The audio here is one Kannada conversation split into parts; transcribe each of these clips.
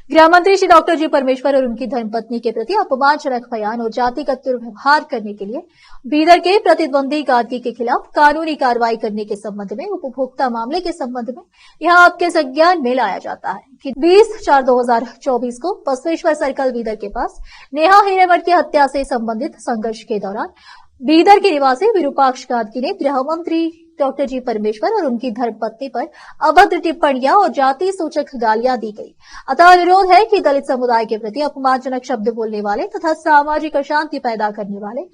गृह मंत्री श्री डॉक्टर जी परमेश्वर और उनकी धर्मपत्नी के प्रति अपमानजनक बयान और जातिगत दुर्व्यवहार करने के लिए बीदर के प्रतिद्वंदी गार्गी के खिलाफ कानूनी कार्रवाई करने के संबंध में उपभोक्ता मामले के संबंध में यहां आपके संज्ञान में लाया जाता है कि 20/4/2024 को बसवेश्वर सर्कल बीदर के पास नेहा हिरेमठ की हत्या से संबंधित संघर्ष के दौरान बीदर के निवासी विरूपाक्ष गार्गी ने गृह मंत्री डॉक्टर जी परमेश्वर और उनकी धर्मपत्नी पर अभद्र टिप्पणियां और जाति सूचक गालियां दी गई। अतः अनुरोध है कि दलित समुदाय के प्रति अपमानजनक शब्द बोलने वाले तथा सामाजिक अशांति पैदा करने वाले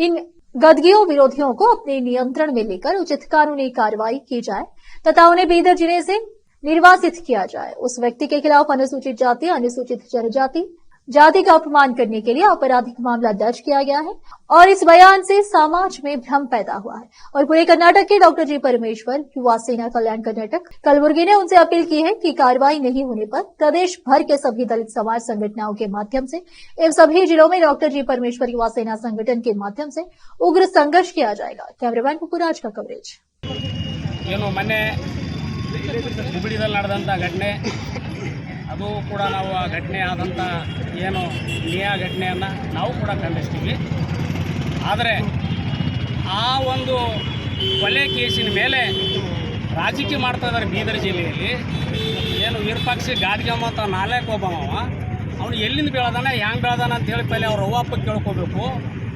इन गदगियों विरोधियों को अपने नियंत्रण में लेकर उचित कानूनी कार्रवाई की जाए तथा उन्हें बीदर जिले से निर्वासित किया जाए। उस व्यक्ति के खिलाफ अनुसूचित जाति, अनुसूचित जनजाति, जाति का अपमान करने के लिए आपराधिक मामला दर्ज किया गया है और इस बयान से समाज में भ्रम पैदा हुआ है। और पूरे कर्नाटक के डॉक्टर जी परमेश्वर, युवा सेना कल्याण कर्नाटक कलबुर्गी ने उनसे अपील की है कि कार्रवाई नहीं होने पर प्रदेश भर के सभी दलित समाज संगठनों के माध्यम से एवं सभी जिलों में डॉक्टर जी परमेश्वर युवा सेना संगठन के माध्यम से उग्र संघर्ष किया जाएगा। कैमरामैन पुपुराज का कवरेज। ಅದು ಕೂಡ ನಾವು ಆ ಘಟನೆ ಆದಂಥ ಏನು ನ್ಯಾಯ ಘಟನೆಯನ್ನು ನಾವು ಕೂಡ ಖಂಡಿಸ್ತೀವಿ. ಆದರೆ ಆ ಒಂದು ಕೊಲೆ ಕೇಸಿನ ಮೇಲೆ ರಾಜಕೀಯ ಮಾಡ್ತಾ ಇದ್ದಾರೆ ಬೀದರ್ ಜಿಲ್ಲೆಯಲ್ಲಿ. ಏನು ವಿರೂಪಾಕ್ಷ ಗಾರ್ಗಿ ಅಂತ ನಾಲ್ಕು ಒಬ್ಬವ ಅವನು ಎಲ್ಲಿಂದ ಬೆಳೆದಾನ, ಹ್ಯಾಂಗೆ ಬೆಳೆದಾನ ಅಂತೇಳಿ ಪहिले ಅವ್ರ ಅವ್ವ ಅಪ್ಪ ಕೇಳ್ಕೋಬೇಕು.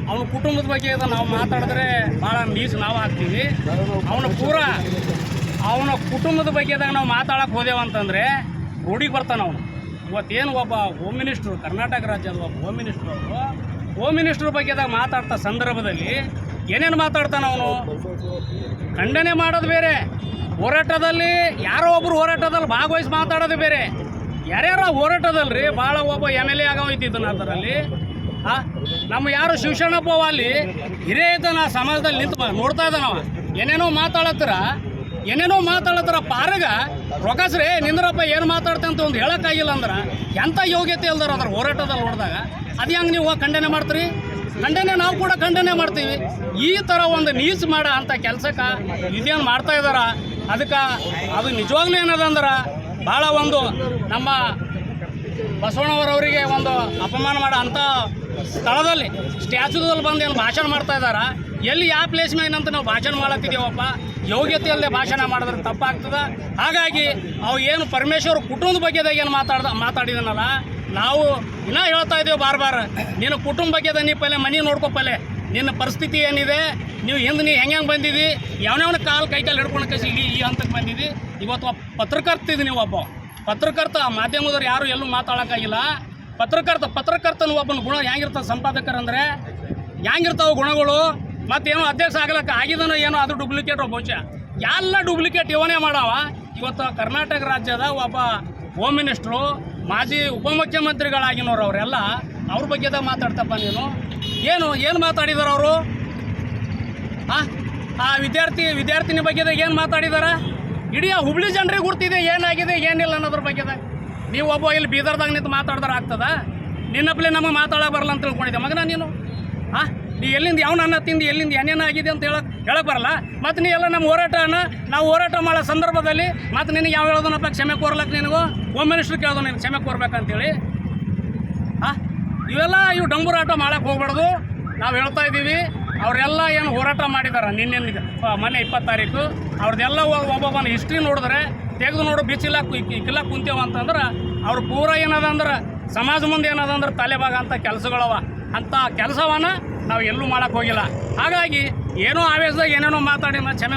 ಅವನ ಕುಟುಂಬದ ಬಗ್ಗೆ ನಾವು ಮಾತಾಡಿದ್ರೆ ಭಾಳ ನೀಚು ನಾವು ಹಾಕ್ತೀವಿ. ಅವನ ಕುಟುಂಬದ ಬಗ್ಗೆದಾಗ ನಾವು ಮಾತಾಡೋಕೆ ಹೋದೆವಂತಂದರೆ ರೋಡಿಗೆ ಬರ್ತಾನೆ ಅವನು. ಇವತ್ತೇನು ಒಬ್ಬ ಹೋಮ್ ಮಿನಿಸ್ಟ್ರು, ಕರ್ನಾಟಕ ರಾಜ್ಯದ ಒಬ್ಬ ಹೋಮ್ ಮಿನಿಸ್ಟ್ರು, ಅವರು ಹೋಮ್ ಮಿನಿಸ್ಟ್ರ್ ಬಗ್ಗೆದಾಗ ಮಾತಾಡ್ತಾ ಸಂದರ್ಭದಲ್ಲಿ ಏನೇನು ಮಾತಾಡ್ತಾನೆ ಅವನು. ಖಂಡನೆ ಮಾಡೋದು ಬೇರೆ, ಹೋರಾಟದಲ್ಲಿ ಯಾರೋ ಒಬ್ಬರು ಹೋರಾಟದಲ್ಲಿ ಭಾಗವಹಿಸಿ ಮಾತಾಡೋದು ಬೇರೆ. ಯಾರ್ಯಾರೋ ಹೋರಾಟದಲ್ರಿ ಭಾಳ ಒಬ್ಬ MLA ಆಗೋಯ್ತಿದ್ದನು ಅದರಲ್ಲಿ. ನಮ್ಮ ಯಾರು ಶಿವಶರಣಪ್ಪ ಅಲ್ಲಿ ಹಿರಿಯ ಇದ್ದಾನ ಸಮಾಜದಲ್ಲಿ ನಿಂತು ನೋಡ್ತಾ ಇದ್ದಾನವ. ಏನೇನೋ ಮಾತಾಡತ್ತಾರ ಪಾರಗ ರೊಕ್ಕಸ್ರೆ ನಿಂದ್ರಪ್ಪ ಏನು ಮಾತಾಡ್ತೆ ಅಂತ ಒಂದು ಹೇಳೋಕ್ಕಾಗಿಲ್ಲ ಅಂದ್ರೆ ಎಂಥ ಯೋಗ್ಯತೆ ಇಲ್ದಾರ ಅದ್ರ ಹೋರಾಟದಲ್ಲಿ ನೋಡಿದಾಗ ಅದು ಹೆಂಗೆ ನೀವು ಖಂಡನೆ ಮಾಡ್ತೀರಿ? ನಾವು ಕೂಡ ಖಂಡನೆ ಮಾಡ್ತೀವಿ. ಈ ಥರ ಒಂದು ನೀಚ್ ಮಾಡೋ ಅಂಥ ಕೆಲಸಕ್ಕೆ ಇದೇನು ಮಾಡ್ತಾ ಇದ್ದಾರ, ಅದಕ್ಕೆ ಅದು ನಿಜವಾಗ್ಲೂ ಏನದಂದ್ರೆ ಭಾಳ ಒಂದು ನಮ್ಮ ಬಸವಣ್ಣವರವರಿಗೆ ಒಂದು ಅಪಮಾನ ಮಾಡೋ ಅಂಥ ಸ್ಥಳದಲ್ಲಿ ಸ್ಟ್ಯಾಚ್ಯೂದಲ್ಲಿ ಬಂದು ಏನು ಭಾಷಣ ಮಾಡ್ತಾ ಇದ್ದಾರ. ಎಲ್ಲಿ ಯಾವ ಪ್ಲೇಸ್ ಮೇನಂತ ನಾವು ಭಾಷಣ ಮಾಡತ್ತಿದ್ದೀವಪ್ಪ, ಯೋಗ್ಯತೆಯಲ್ಲೇ ಭಾಷಣ ಮಾಡಿದ್ರೆ ತಪ್ಪಾಗ್ತದೆ. ಹಾಗಾಗಿ ಅವು ಏನು ಪರಮೇಶ್ವರ್ ಕುಟುಂಬದ ಬಗ್ಗೆದಾಗ ಏನು ಮಾತಾಡಿದನಲ್ಲ, ನಾವು ಇನ್ನೂ ಹೇಳ್ತಾ ಇದ್ದೀವಿ ಬಾರ್ ನಿನ್ನ ಕುಟುಂಬ ಬಗ್ಗೆದ ನೀ ಪಲ್ಲೆ ಮನೆ ನೋಡ್ಕೊಪ್ಪಲ್ಲೆ, ನಿನ್ನ ಪರಿಸ್ಥಿತಿ ಏನಿದೆ, ನೀವು ಹಿಂದೆ ಹೆಂಗೆ ಬಂದಿದ್ದಿ, ಯಾವನ ಕೈಕಾಲು ಹಿಡ್ಕೊಂಡು ಕಸಿ ಈ ಹಂತಕ್ಕೆ ಬಂದಿದ್ದಿ. ಇವತ್ತು ಪತ್ರಕರ್ತಿದ್ದು ನೀವು ಒಬ್ಬ ಪತ್ರಕರ್ತ, ಮಾಧ್ಯಮದವ್ರು ಯಾರು ಎಲ್ಲೂ ಮಾತಾಡೋಕ್ಕಾಗಿಲ್ಲ. ಪತ್ರಕರ್ತನ ಒಬ್ಬನ ಗುಣ ಹೆಂಗಿರ್ತಾವೆ, ಸಂಪಾದಕರಂದರೆ ಹೆಂಗಿರ್ತಾವೆ ಗುಣಗಳು. ಮತ್ತೇನೋ ಅಧ್ಯಕ್ಷ ಆಗ್ಲಕ್ಕ ಆಗಿದನೋ ಏನೋ ಅದು ಡೂಪ್ಲಿಕೇಟ್ ಬಹುಶಃ ಎಲ್ಲ ಡೂಪ್ಲಿಕೇಟ್ ಇವನೇ ಮಾಡವ. ಇವತ್ತು ಕರ್ನಾಟಕ ರಾಜ್ಯದ ಒಬ್ಬ ಹೋಮ್ ಮಿನಿಸ್ಟ್ರು, ಮಾಜಿ ಉಪಮುಖ್ಯಮಂತ್ರಿಗಳಾಗಿನವ್ರು ಅವರೆಲ್ಲ ಅವ್ರ ಬಗ್ಗೆದಾಗ ಮಾತಾಡ್ತಪ್ಪ ನೀನು. ಏನು ಮಾತಾಡಿದಾರ ಅವರು? ಆ ವಿದ್ಯಾರ್ಥಿನಿ ಬಗ್ಗೆದಾಗ ಏನು ಮಾತಾಡಿದಾರ? ಇಡೀ ಹುಬ್ಳಿ ಜನರಿಗೆ ಗುರ್ತಿದೆ ಏನಾಗಿದೆ ಏನಿಲ್ಲ ಅನ್ನೋದ್ರ ಬಗ್ಗೆದಾಗ. ನೀವು ಒಬ್ಬ ಇಲ್ಲಿ ಬೀದರ್ದಾಗ ನಿಂತು ಮಾತಾಡ್ದಾರ ಆಗ್ತದ? ನಿನ್ನಪ್ಪಲೆ ನಮಗೆ ಮಾತಾಡೋಕೆ ಬರಲ್ಲ ಅಂತ ತಿಳ್ಕೊಂಡಿದ್ದೆ ಮಗನ ನೀನು. ನೀ ಎಲ್ಲಿಂದ ಯಾವನ ಅನ್ನ ತಿಂದು ಎಲ್ಲಿಂದ ಏನೇನಾಗಿದೆ ಅಂತ ಹೇಳಕ್ಕೆ ಬರಲ್ಲ. ಮತ್ತು ನೀ ಎಲ್ಲ ನಮ್ಮ ನಾವು ಹೋರಾಟ ಮಾಡೋ ಸಂದರ್ಭದಲ್ಲಿ ಮತ್ತು ನಿನಗೆ ಯಾವ ಹೇಳೋದನಪ್ಪ ಕ್ಷಮೆ ಕೋರ್ಲಕ್ಕೆ, ನಿನಗೂ ಹೋಮ್ ಮಿನಿಸ್ಟ್ರ್ ಕೇಳೋದು ನೀನು ಕ್ಷಮೆ ಕೋರ್ಬೇಕಂತೇಳಿ. ಇವು ಡಂಬೂರಾಟ ಮಾಡೋಕ್ಕೆ ಹೋಗ್ಬಾರ್ದು. ನಾವು ಹೇಳ್ತಾ ಇದ್ದೀವಿ. ಅವರೆಲ್ಲ ಏನು ಹೋರಾಟ ಮಾಡಿದಾರೆ ಮೊನ್ನೆ 20 ತಾರೀಕು ಅವ್ರದ್ದೆಲ್ಲ ಒಬ್ಬೊಬ್ಬನ ಹಿಸ್ಟ್ರಿ ನೋಡಿದ್ರೆ ತೆಗೆದು ನೋಡು ಕಿಲ್ಲ ಕುಂತೇವ ಅಂತಂದ್ರೆ ಅವ್ರು ಪೂರ ಏನದಂದ್ರೆ ಸಮಾಜ ಮುಂದೆ ಏನದಂದ್ರೆ ತಲೆಭಾಗ ಅಂತ ಕೆಲಸಗಳವ. ಅಂಥ ಕೆಲಸವನ್ನು ನಾವು ಎಲ್ಲೂ ಮಾಡೋಕ್ಕೆ ಹೋಗಿಲ್ಲ. ಹಾಗಾಗಿ ಏನೋ ಆವೇಶದಾಗ ಏನೇನೋ ಮಾತಾಡಿ ಕ್ಷಮೆ